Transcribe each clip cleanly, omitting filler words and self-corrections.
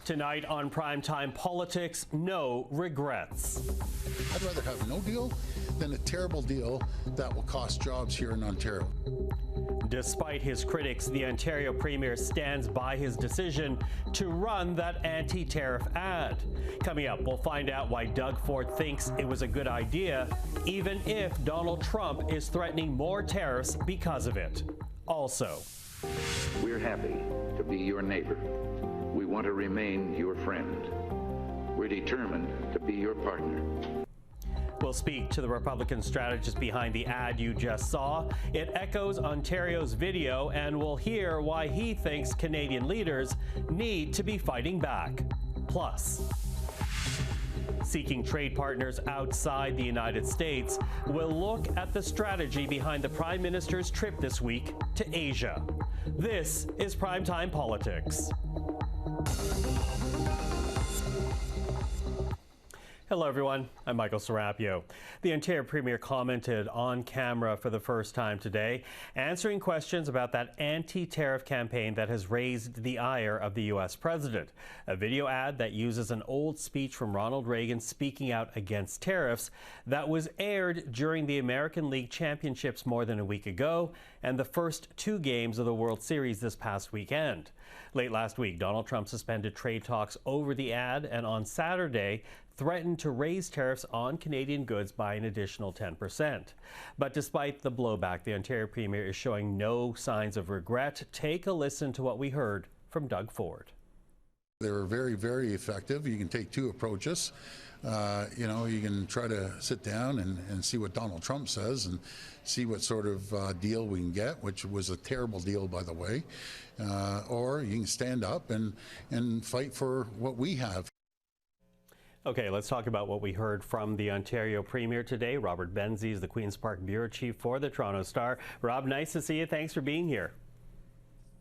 Tonight on Primetime Politics, no regrets. I'd rather have no deal than a terrible deal that will cost jobs here in Ontario. Despite his critics, the Ontario Premier stands by his decision to run that anti-tariff ad. Coming up, we'll find out why Doug Ford thinks it was a good idea, even if Donald Trump is threatening more tariffs because of it. Also, we're happy to be your neighbor. We want to remain your friend. We're determined to be your partner. We'll speak to the Republican strategist behind the ad you just saw. It echoes Ontario's video, and we'll hear why he thinks Canadian leaders need to be fighting back. Plus, seeking trade partners outside the United States, we'll look at the strategy behind the Prime Minister's trip this week to Asia. This is Primetime Politics. Hello, everyone. I'm Michael Serapio. The Ontario Premier commented on camera for the first time today, answering questions about that anti-tariff campaign that has raised the ire of the U.S. president. A video ad that uses an old speech from Ronald Reagan speaking out against tariffs that was aired during the American League Championships more than a week ago and the first two games of the World Series this past weekend. Late last week, Donald Trump suspended trade talks over the ad, and on Saturday threatened to raise tariffs on Canadian goods by an additional 10%. But despite the blowback, the Ontario Premier is showing no signs of regret. Take a listen to what we heard from Doug Ford. They were very, very effective. You can take two approaches. You can try to sit down and see what Donald Trump says and see what sort of deal we can get, which was a terrible deal, by the way. Or you can stand up and fight for what we have. Okay, let's talk about what we heard from the Ontario Premier today. Robert Benzie is the Queen's Park Bureau Chief for the Toronto Star. Rob, nice to see you. Thanks for being here.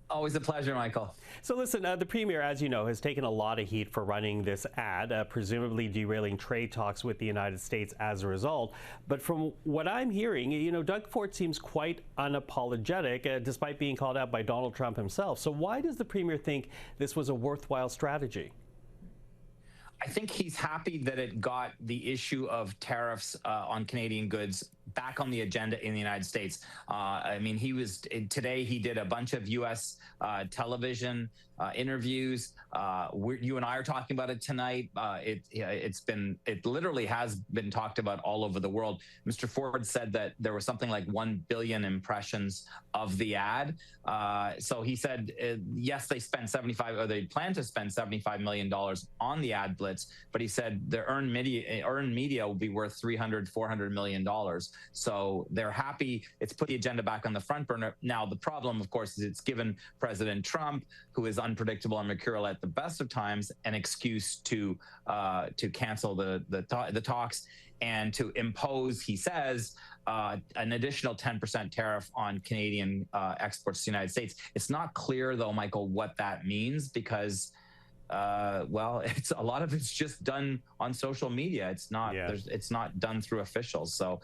Always a pleasure, Michael. So listen, the Premier, as you know, has taken a lot of heat for running this ad, presumably derailing trade talks with the United States as a result. But from what I'm hearing, Doug Ford seems quite unapologetic, despite being called out by Donald Trump himself. So why does the Premier think this was a worthwhile strategy? I think he's happy that it got the issue of tariffs on Canadian goods back on the agenda in the United States. Today he did a bunch of U.S. television interviews. You and I are talking about it tonight. It literally has been talked about all over the world. Mr. Ford said that there was something like 1 billion impressions of the ad. So he said, yes, they plan to spend $75 million on the ad blitz, but he said the earned media will be worth $400 million. So they're happy. It's put the agenda back on the front burner. Now, the problem, of course, is it's given President Trump, who is unpredictable and mercurial at the best of times, an excuse to cancel the talks and to impose, he says, an additional 10% tariff on Canadian exports to the United States. It's not clear, though, Michael, what that means because a lot of it's just done on social media. It's not it's not done through officials. So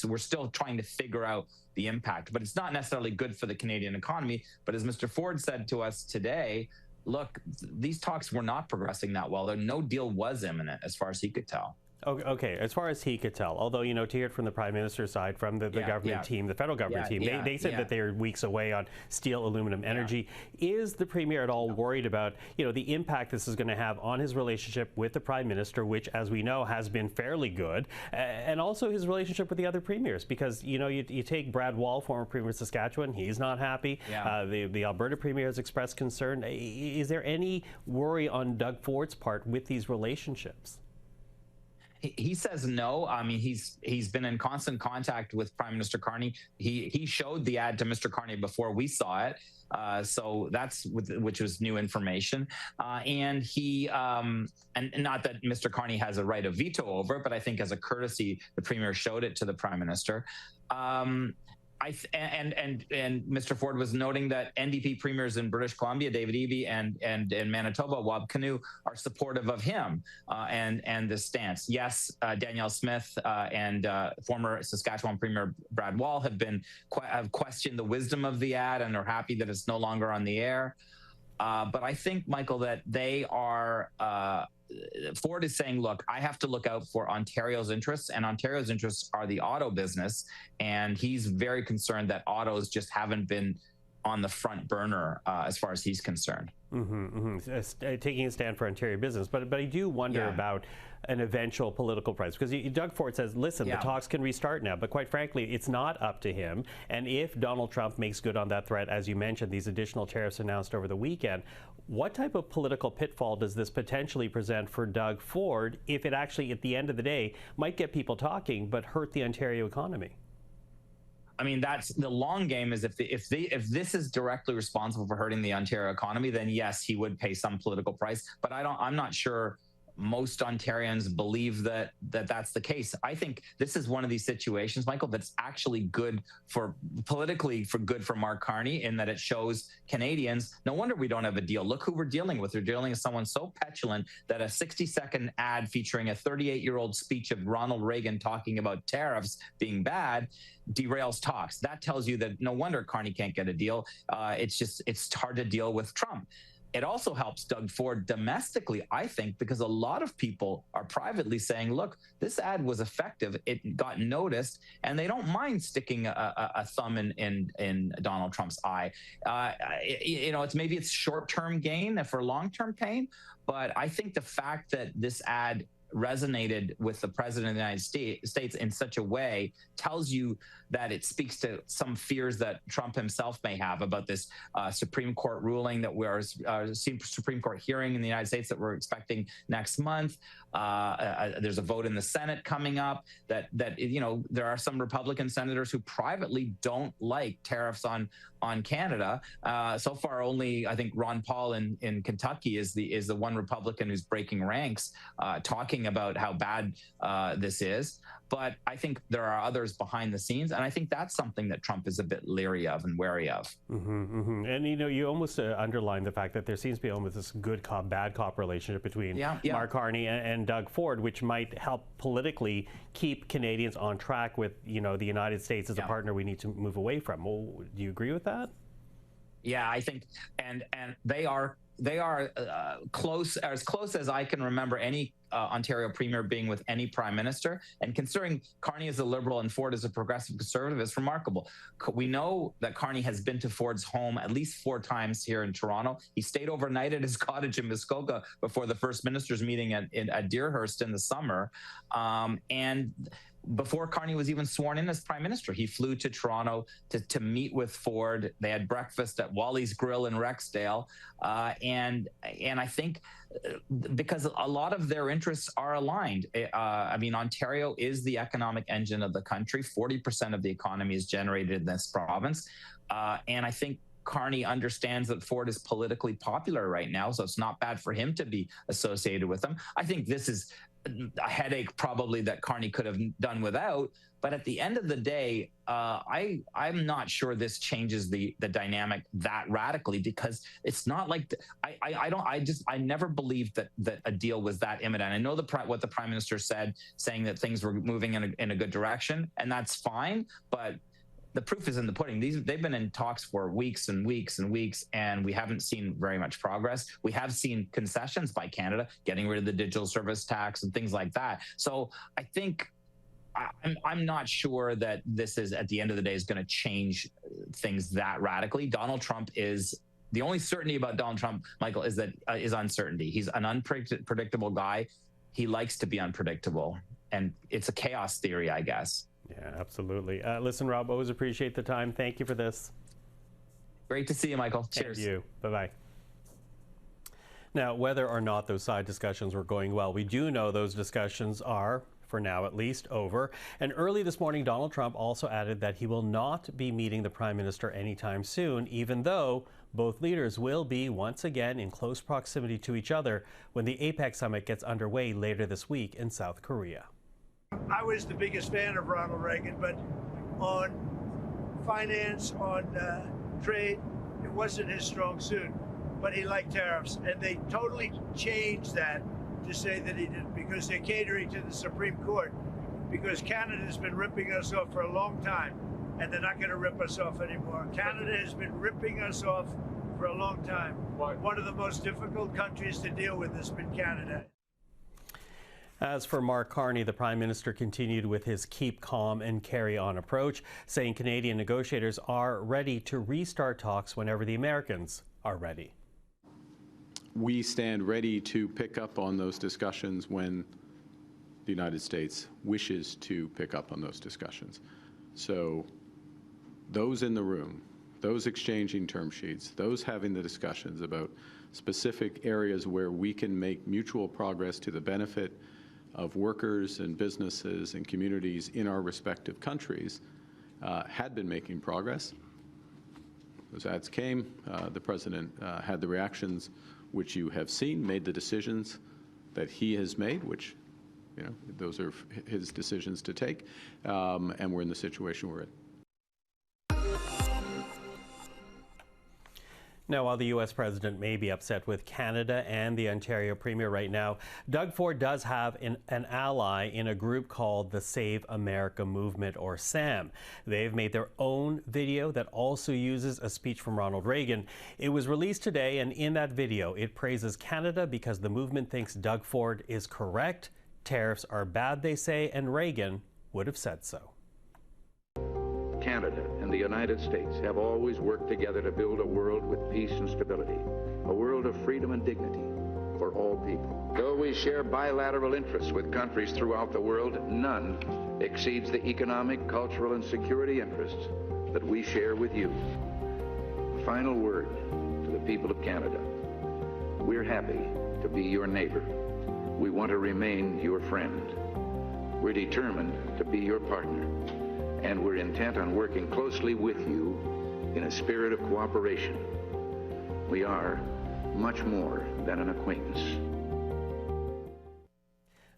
we're still trying to figure out the impact, but it's not necessarily good for the Canadian economy. But as Mr. Ford said to us today, look, these talks were not progressing that well. No deal was imminent as far as he could tell. Okay, as far as he could tell, although, to hear it from the Prime Minister's side, from the government team, the federal government team, they said that they are weeks away on steel, aluminum, energy. Is the Premier at all worried about, the impact this is going to have on his relationship with the Prime Minister, which, as we know, has been fairly good, and also his relationship with the other premiers? Because, you take Brad Wall, former Premier of Saskatchewan, he's not happy. The Alberta Premier has expressed concern. Is there any worry on Doug Ford's part with these relationships? He says no. I mean, he's been in constant contact with Prime Minister Carney. He showed the ad to Mr. Carney before we saw it, so which was new information. And not that Mr. Carney has a right of veto over it, but I think as a courtesy, the Premier showed it to the Prime Minister. And Mr. Ford was noting that NDP premiers in British Columbia, David Eby, and in Manitoba, Wab Kinew, are supportive of him and this stance. Yes, Danielle Smith and former Saskatchewan Premier Brad Wall have questioned the wisdom of the ad and are happy that it's no longer on the air. But I think, Michael, that they are, Ford is saying, look, I have to look out for Ontario's interests, and Ontario's interests are the auto business. And he's very concerned that autos just haven't been on the front burner as far as he's concerned. Taking a stand for Ontario business. But I do wonder about an eventual political price, because Doug Ford says, listen, the talks can restart now, but quite frankly, it's not up to him. And if Donald Trump makes good on that threat, as you mentioned, these additional tariffs announced over the weekend, what type of political pitfall does this potentially present for Doug Ford if it actually, at the end of the day, might get people talking but hurt the Ontario economy? I mean, that's the long game. Is if this is directly responsible for hurting the Ontario economy, then yes, he would pay some political price. But I'm not sure most Ontarians believe that that's the case. I think this is one of these situations, Michael, that's actually good for good for Mark Carney, in that it shows Canadians, no wonder we don't have a deal. Look who we're dealing with. We're dealing with someone so petulant that a 60-second ad featuring a 38-year-old speech of Ronald Reagan talking about tariffs being bad derails talks. That tells you that no wonder Carney can't get a deal. It's hard to deal with Trump. It also helps Doug Ford domestically, I think, because a lot of people are privately saying, look, this ad was effective. It got noticed, and they don't mind sticking a thumb in Donald Trump's eye. It's short-term gain for long-term pain, but I think the fact that this ad resonated with the president of the United States in such a way tells you that it speaks to some fears that Trump himself may have about this Supreme Court ruling that we're Supreme Court hearing in the United States that we're expecting next month. There's a vote in the Senate coming up that there are some Republican senators who privately don't like tariffs on Canada. So far, only I think Ron Paul in Kentucky is the one Republican who's breaking ranks, talking about how bad this is. But I think there are others behind the scenes, and I think that's something that Trump is a bit leery of and wary of. And you almost underline the fact that there seems to be almost this good cop, bad cop relationship between Mark Carney and Doug Ford, which might help politically keep Canadians on track with the United States as a partner we need to move away from. Well, do you agree with that? Yeah, I think, and they are close as I can remember any Ontario premier being with any prime minister. And considering Carney is a liberal and Ford is a progressive conservative, is remarkable. We know that Carney has been to Ford's home at least 4 times here in Toronto. He stayed overnight at his cottage in Muskoka before the first minister's meeting at Deerhurst in the summer. And before Carney was even sworn in as prime minister, he flew to Toronto to meet with Ford. They had breakfast at Wally's Grill in Rexdale. And I think because a lot of their interests are aligned. Ontario is the economic engine of the country. 40% of the economy is generated in this province. And I think Carney understands that Ford is politically popular right now, so it's not bad for him to be associated with them. I think this is a headache probably that Carney could have done without, but at the end of the day, I'm not sure this changes the dynamic that radically, because it's not like I never believed that a deal was that imminent. I know what the prime minister said, saying that things were moving in a good direction, and that's fine, but the proof is in the pudding. They've been in talks for weeks and weeks and weeks, and we haven't seen very much progress. We have seen concessions by Canada, getting rid of the digital service tax and things like that. So I think I'm not sure that this is, at the end of the day, is going to change things that radically. Donald Trump is the only certainty about Donald Trump, Michael, is uncertainty. He's an unpredictable guy. He likes to be unpredictable, and it's a chaos theory, I guess. Yeah, absolutely. Listen, Rob, always appreciate the time. Thank you for this. Great to see you, Michael. Cheers. Thank you. Bye-bye. Now, whether or not those side discussions were going well, we do know those discussions are, for now at least, over. And early this morning, Donald Trump also added that he will not be meeting the Prime Minister anytime soon, even though both leaders will be once again in close proximity to each other when the APEC summit gets underway later this week in South Korea. I was the biggest fan of Ronald Reagan, but on finance, on trade, it wasn't his strong suit. But he liked tariffs, and they totally changed that to say that he didn't, because they're catering to the Supreme Court, because Canada's been ripping us off for a long time, and they're not going to rip us off anymore. Canada has been ripping us off for a long time. One of the most difficult countries to deal with has been Canada. As for Mark Carney, the Prime Minister continued with his keep calm and carry on approach, saying Canadian negotiators are ready to restart talks whenever the Americans are ready. We stand ready to pick up on those discussions when the United States wishes to pick up on those discussions. So those in the room, those exchanging term sheets, those having the discussions about specific areas where we can make mutual progress to the benefit of workers and businesses and communities in our respective countries had been making progress. Those ads came, the President had the reactions which you have seen, made the decisions that he has made, which, you know, those are his decisions to take, and we're in the situation we're in. Now, while the U.S. president may be upset with Canada and the Ontario Premier right now, Doug Ford does have an ally in a group called the Save America Movement, or SAM. They've made their own video that also uses a speech from Ronald Reagan. It was released today, and in that video, it praises Canada because the movement thinks Doug Ford is correct. Tariffs are bad, they say, and Reagan would have said so. Canada and the United States have always worked together to build a world with peace and stability, a world of freedom and dignity for all people. Though we share bilateral interests with countries throughout the world, none exceeds the economic, cultural, and security interests that we share with you. Final word to the people of Canada. We're happy to be your neighbor. We want to remain your friend. We're determined to be your partner. And we're intent on working closely with you in a spirit of cooperation. We are much more than an acquaintance.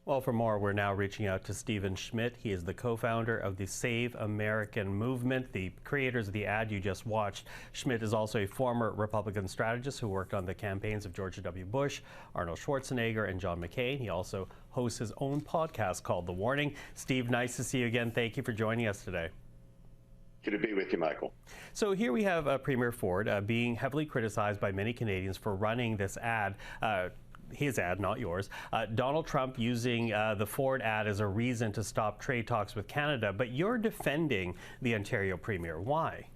Well, for more, we're now reaching out to Steve Schmidt. He is the co-founder of the Save American Movement, the creators of the ad you just watched. Schmidt is also a former Republican strategist who worked on the campaigns of George W. Bush, Arnold Schwarzenegger, and John McCain. He also hosts his own podcast called The Warning. Steve, nice to see you again. Thank you for joining us today. Good to be with you, Michael. So here we have Premier Ford being heavily criticized by many Canadians for running this ad. His ad, not yours. Donald Trump using the Ford ad as a reason to stop trade talks with Canada, but you're defending the Ontario Premier. Why?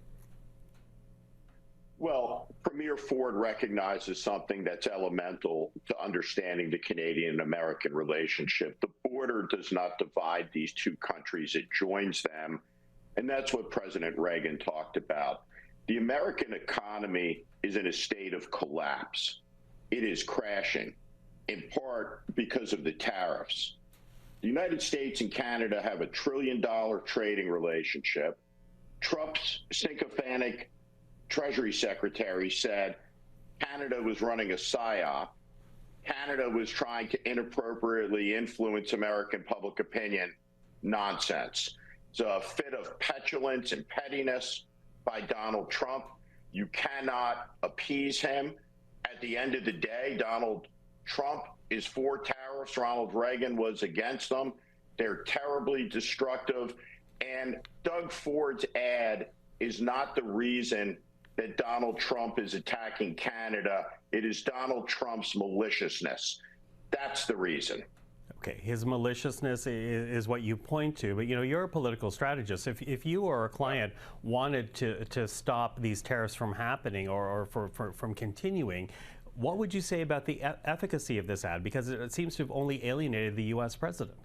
Well, Premier Ford recognizes something that's elemental to understanding the Canadian-American relationship. The border does not divide these two countries, it joins them, and that's what President Reagan talked about. The American economy is in a state of collapse. It is crashing, in part because of the tariffs. The United States and Canada have a $1 trillion trading relationship. Trump's sycophantic Treasury Secretary said Canada was running a psyop. Canada was trying to inappropriately influence American public opinion. Nonsense. It's a fit of petulance and pettiness by Donald Trump. You cannot appease him. At the end of the day, Donald Trump is for tariffs. Ronald Reagan was against them. They're terribly destructive. And Doug Ford's ad is not the reason that Donald Trump is attacking Canada. It is Donald Trump's maliciousness. That's the reason. Okay, his maliciousness is what you point to, but you know, you're a political strategist. If you or a client wanted to stop these tariffs from happening or from continuing, what would you say about the efficacy of this ad? Because it seems to have only alienated the U.S. president.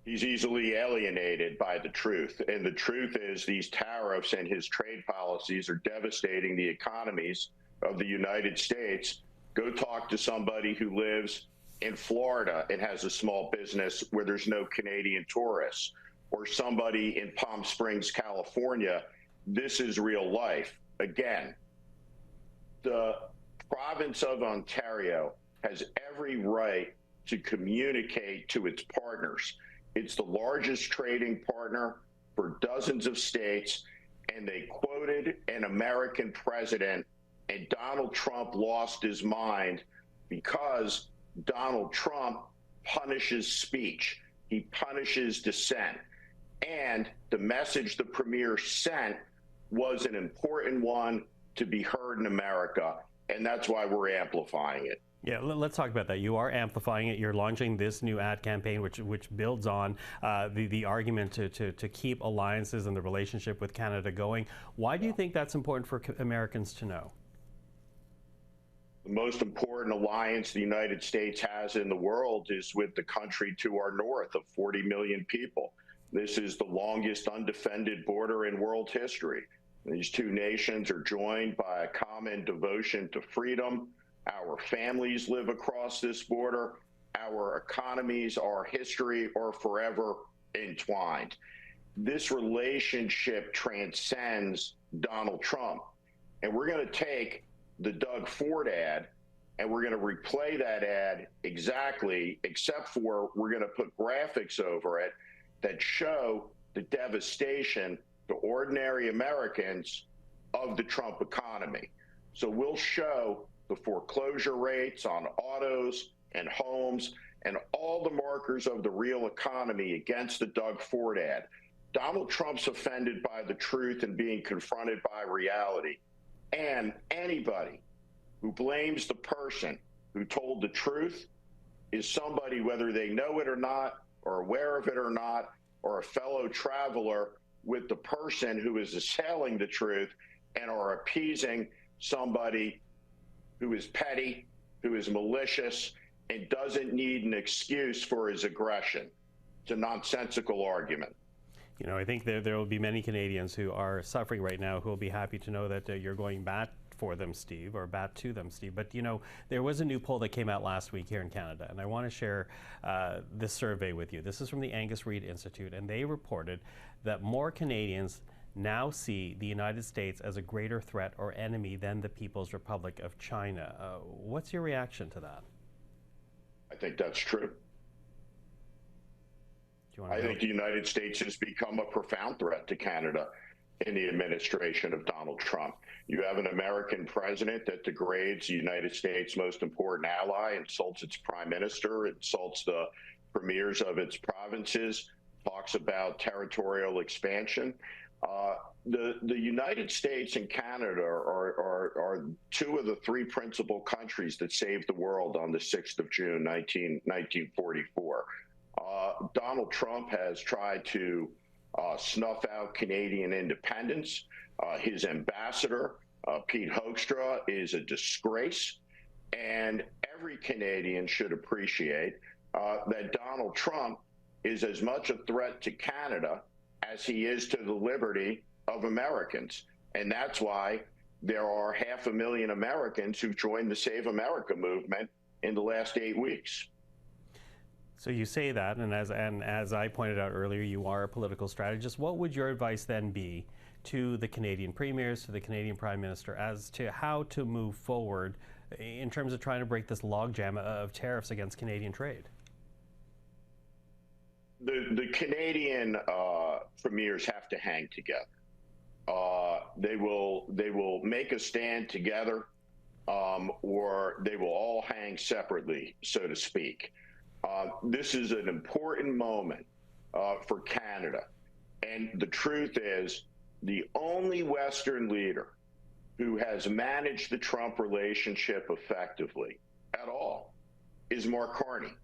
He's easily alienated by the truth. And the truth is these tariffs and his trade policies are devastating the economies of the United States. Go talk to somebody who lives in Florida and has a small business where there's no Canadian tourists, or somebody in Palm Springs, California. This is real life. Again, the province of Ontario has every right to communicate to its partners. It's the largest trading partner for dozens of states, and they quoted an American president, and Donald Trump lost his mind because Donald Trump punishes speech. He punishes dissent. And the message the premier sent was an important one to be heard in America, and that's why we're amplifying it. Yeah, let's talk about that. You are amplifying it. You're launching this new ad campaign, which builds on the argument to keep alliances and the relationship with Canada going. Why do you think that's important for Americans to know? The most important alliance the United States has in the world is with the country to our north of 40 million people. This is the longest undefended border in world history. These two nations are joined by a common devotion to freedom. Our families live across this border. Our economies, our history are forever entwined. This relationship transcends Donald Trump. And we're going to take the Doug Ford ad and we're going to replay that ad exactly, except for we're going to put graphics over it that show the devastation to ordinary Americans of the Trump economy. So we'll show the foreclosure rates on autos and homes and all the markers of the real economy against the Doug Ford ad. Donald Trump's offended by the truth and being confronted by reality. And anybody who blames the person who told the truth is somebody, whether they know it or not, or aware of it or not, or a fellow traveler with the person who is assailing the truth and are appeasing somebody who is petty, who is malicious, and doesn't need an excuse for his aggression. It's a nonsensical argument. You know, I think there will be many Canadians who are suffering right now who will be happy to know that you're going bat for them, Steve, or bat to them, Steve. But, you know, there was a new poll that came out last week here in Canada, and I want to share this survey with you. This is from the Angus Reid Institute, and they reported that more Canadians now see the United States as a greater threat or enemy than the People's Republic of China. What's your reaction to that? I think that's true. I think the United States has become a profound threat to Canada in the administration of Donald Trump. You have an American president that degrades the United States' most important ally, insults its prime minister, insults the premiers of its provinces, talks about territorial expansion. The United States and Canada are two of the three principal countries that saved the world on the 6th of June, 1944. Donald Trump has tried to snuff out Canadian independence. His ambassador, Pete Hoekstra, is a disgrace. And every Canadian should appreciate that Donald Trump is as much a threat to Canada as he is to the liberty of Americans. And that's why there are 500,000 Americans who've joined the Save America movement in the last 8 weeks. So you say that, and as I pointed out earlier, you are a political strategist. What would your advice then be to the Canadian premiers, to the Canadian Prime Minister, as to how to move forward in terms of trying to break this logjam of tariffs against Canadian trade? The Canadian premiers have to hang together. They will make a stand together, or they will all hang separately, so to speak. This is an important moment for Canada. And the truth is, the only Western leader who has managed the Trump relationship effectively at all is Mark Carney.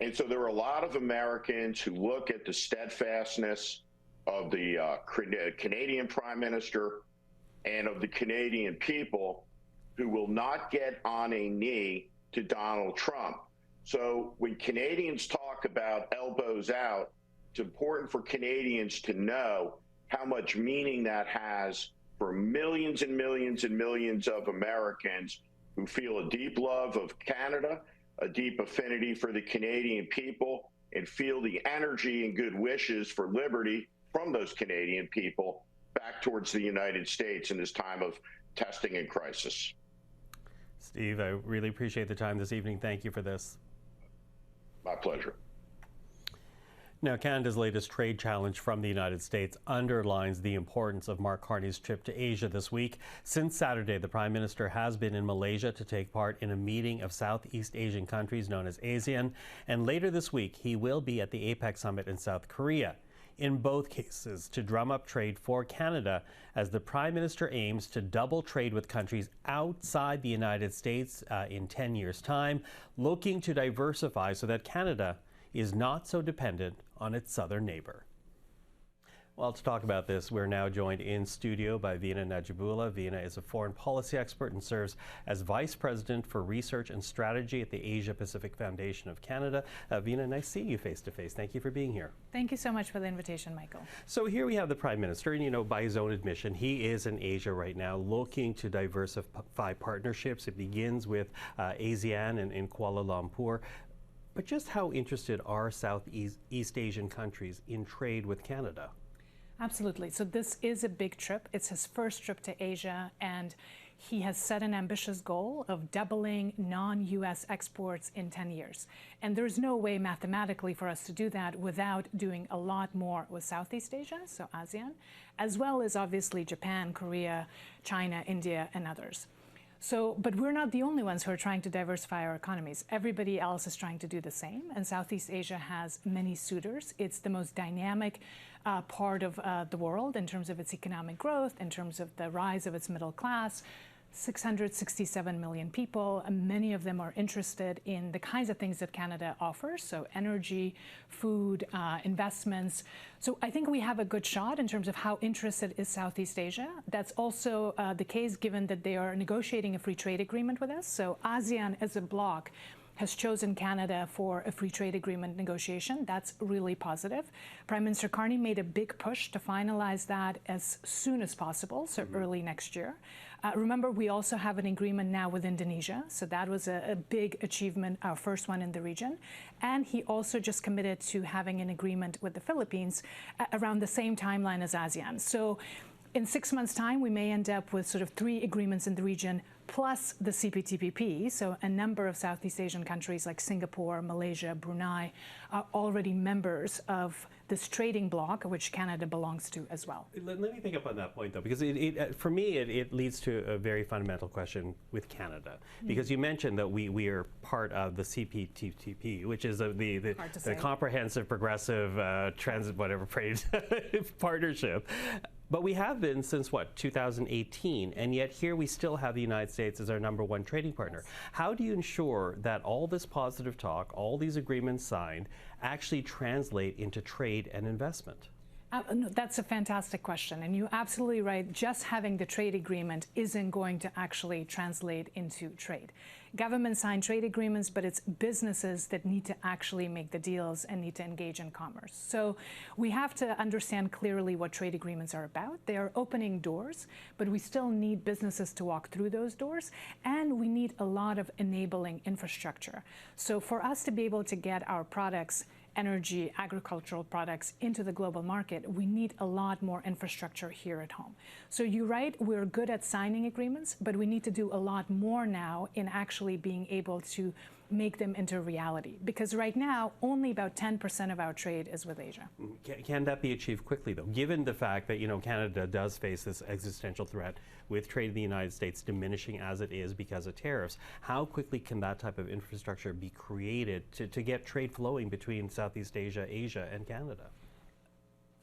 And so there are a lot of Americans who look at the steadfastness of the Canadian Prime Minister and of the Canadian people who will not get on a knee to Donald Trump. So when Canadians talk about elbows out, it's important for Canadians to know how much meaning that has for millions and millions and millions of Americans who feel a deep love of Canada, a deep affinity for the Canadian people, and feel the energy and good wishes for liberty from those Canadian people back towards the United States in this time of testing and crisis. Steve, I really appreciate the time this evening. Thank you for this. My pleasure. Now, Canada's latest trade challenge from the United States underlines the importance of Mark Carney's trip to Asia this week. Since Saturday, the Prime Minister has been in Malaysia to take part in a meeting of Southeast Asian countries known as ASEAN, and later this week he will be at the APEC summit in South Korea. in both cases to drum up trade for Canada as the Prime Minister aims to double trade with countries outside the United States in 10 years' time, looking to diversify so that Canada is not so dependent on its southern neighbor. Well, to talk about this, we're now joined in studio by Vina Nadjibulla. Vina is a foreign policy expert and serves as Vice President for Research and Strategy at the Asia Pacific Foundation of Canada. Vina, nice seeing you face to face. Thank you for being here. Thank you so much for the invitation, Michael. So here we have the Prime Minister, and by his own admission, he is in Asia right now looking to diversify partnerships. It begins with ASEAN and in Kuala Lumpur. But just how interested are Southeast Asian countries in trade with Canada? Absolutely. So this is a big trip. It's his first trip to Asia, and he has set an ambitious goal of doubling non-U.S. exports in 10 years. And there's no way mathematically for us to do that without doing a lot more with Southeast Asia, so ASEAN, as well as obviously Japan, Korea, China, India, and others. But we're not the only ones who are trying to diversify our economies. Everybody else is trying to do the same, and Southeast Asia has many suitors. It's the most dynamic part of the world in terms of its economic growth, in terms of the rise of its middle class. 667 million people, and many of them are interested in the kinds of things that Canada offers, so energy, food, investments. So I think we have a good shot in terms of how interested is Southeast Asia. That's also the case given that they are negotiating a free trade agreement with us. So ASEAN as a bloc has chosen Canada for a free trade agreement negotiation. That's really positive. Prime Minister Carney made a big push to finalize that as soon as possible, so early next year. Remember, we also have an agreement now with Indonesia, so that was a big achievement, our first one in the region. And he also just committed to having an agreement with the Philippines around the same timeline as ASEAN. So in 6 months' time, we may end up with sort of 3 agreements in the region, plus the CPTPP. So a number of Southeast Asian countries like Singapore, Malaysia, Brunei are already members of this trading bloc, which Canada belongs to as well. Let me pick up on that point, though, because for me, it leads to a very fundamental question with Canada. Because you mentioned that we are part of the CPTPP, which is the Comprehensive Progressive Transit, whatever phrase, partnership. But we have been since, what, 2018, and yet here we still have the United States as our #1 trading partner. Yes. How do you ensure that all this positive talk, all these agreements signed, actually translate into trade and investment? No, that's a fantastic question, and you're absolutely right. Just having the trade agreement isn't going to actually translate into trade. Governments sign trade agreements, but it's businesses that need to actually make the deals and need to engage in commerce. So we have to understand clearly what trade agreements are about. They are opening doors, but we still need businesses to walk through those doors, and we need a lot of enabling infrastructure. So for us to be able to get our products, energy, agricultural products into the global market, we need a lot more infrastructure here at home. So you're right, we're good at signing agreements, but we need to do a lot more now in actually being able to make them into reality. Because right now, only about 10% of our trade is with Asia. Can that be achieved quickly, though, given the fact that Canada does face this existential threat with trade in the United States diminishing as it is because of tariffs? How quickly can that type of infrastructure be created to get trade flowing between Southeast Asia, Asia, and Canada?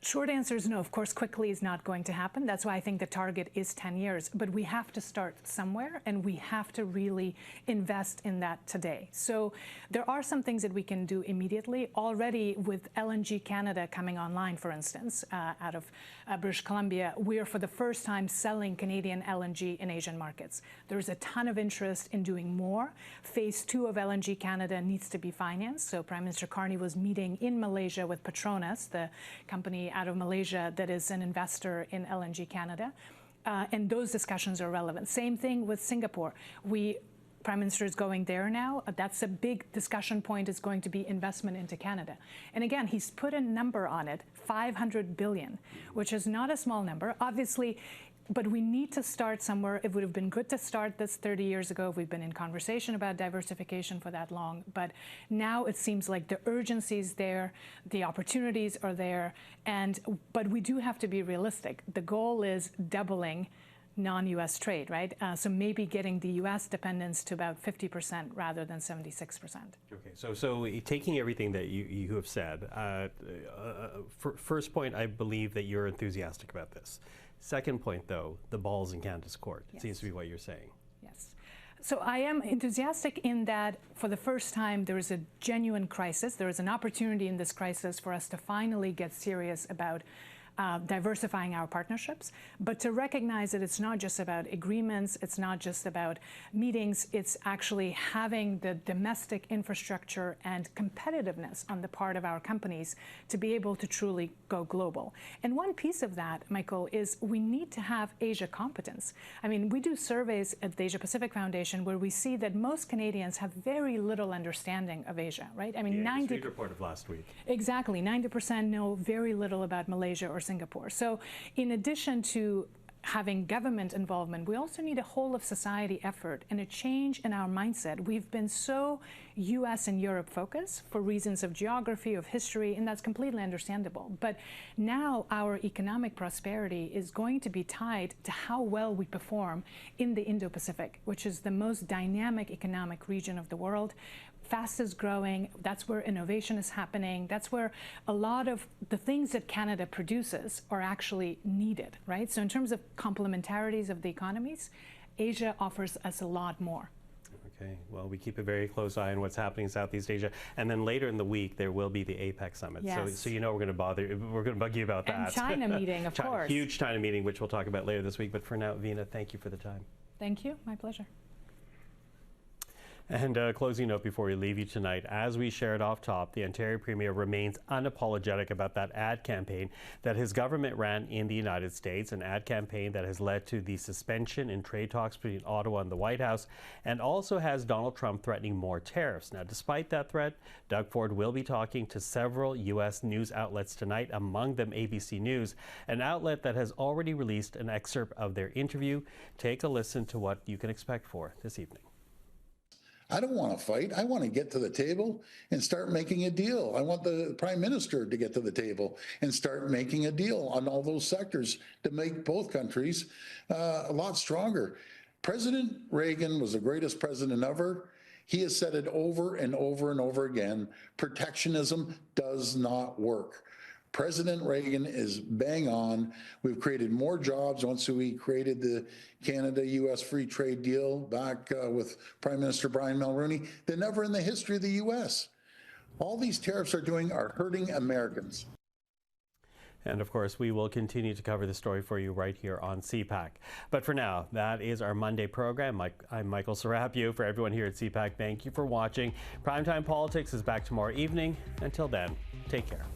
Short answer is no. Of course, quickly is not going to happen. That's why I think the target is 10 years. But we have to start somewhere, and we have to really invest in that today. So there are some things that we can do immediately. Already with LNG Canada coming online, for instance, out of British Columbia, we are for the first time selling Canadian LNG in Asian markets. There's a ton of interest in doing more. Phase 2 of LNG Canada needs to be financed. So Prime Minister Carney was meeting in Malaysia with Petronas, the company out of Malaysia that is an investor in LNG Canada, and those discussions are relevant. Same thing with Singapore. Prime Minister is going there now. That's a big discussion point, is going to be investment into Canada. And again, he's put a number on it, $500 billion, which is not a small number, obviously. But we need to start somewhere. It would have been good to start this 30 years ago. We've been in conversation about diversification for that long. But now it seems like the urgency is there, the opportunities are there, but we do have to be realistic. The goal is doubling non-U.S. trade, right? So maybe getting the U.S. dependence to about 50% rather than 76%. Okay, so taking everything that you have said, first point, I believe that you're enthusiastic about this. Second point, though, the ball's in Canada's court. It seems to be what you're saying. Yes. So I am enthusiastic in that for the first time there is a genuine crisis. There is an opportunity in this crisis for us to finally get serious about diversifying our partnerships, but to recognize that it's not just about agreements, it's not just about meetings, it's actually having the domestic infrastructure and competitiveness on the part of our companies to be able to truly go global. And one piece of that, Michael, is we need to have Asia competence. I mean, we do surveys at the Asia Pacific Foundation where we see that most Canadians have very little understanding of Asia, right? I mean, 90% report of last week. Exactly, 90% know very little about Malaysia or Singapore. So in addition to having government involvement, we also need a whole of society effort and a change in our mindset. We've been so US and Europe focused for reasons of geography, of history, and that's completely understandable. But now our economic prosperity is going to be tied to how well we perform in the Indo-Pacific, which is the most dynamic economic region of the world. Fastest growing, that's where innovation is happening, that's where a lot of the things that Canada produces are actually needed, right? So in terms of complementarities of the economies, Asia offers us a lot more. Okay, well, we keep a very close eye on what's happening in Southeast Asia, and then later in the week there will be the APEC summit. Yes. So you know we're going to bug you about that. And China meeting, of course. Huge China meeting, which we'll talk about later this week. But for now, Vina, thank you for the time. Thank you, my pleasure. And a closing note before we leave you tonight. As we shared off top, the Ontario Premier remains unapologetic about that ad campaign that his government ran in the United States, an ad campaign that has led to the suspension in trade talks between Ottawa and the White House, and also has Donald Trump threatening more tariffs. Now, despite that threat, Doug Ford will be talking to several U.S. news outlets tonight, among them ABC News, an outlet that has already released an excerpt of their interview. Take a listen to what you can expect for this evening. I don't want to fight. I want to get to the table and start making a deal. I want the Prime Minister to get to the table and start making a deal on all those sectors to make both countries a lot stronger. President Reagan was the greatest president ever. He has said it over and over and over again. Protectionism does not work. President Reagan is bang on. We've created more jobs once we created the Canada-U.S. free trade deal back with Prime Minister Brian Mulroney than ever in the history of the U.S. All these tariffs are hurting Americans. And of course, we will continue to cover the story for you right here on CPAC. But for now, that is our Monday program. I'm Michael Serapio. For everyone here at CPAC, thank you for watching. Primetime Politics is back tomorrow evening. Until then, take care.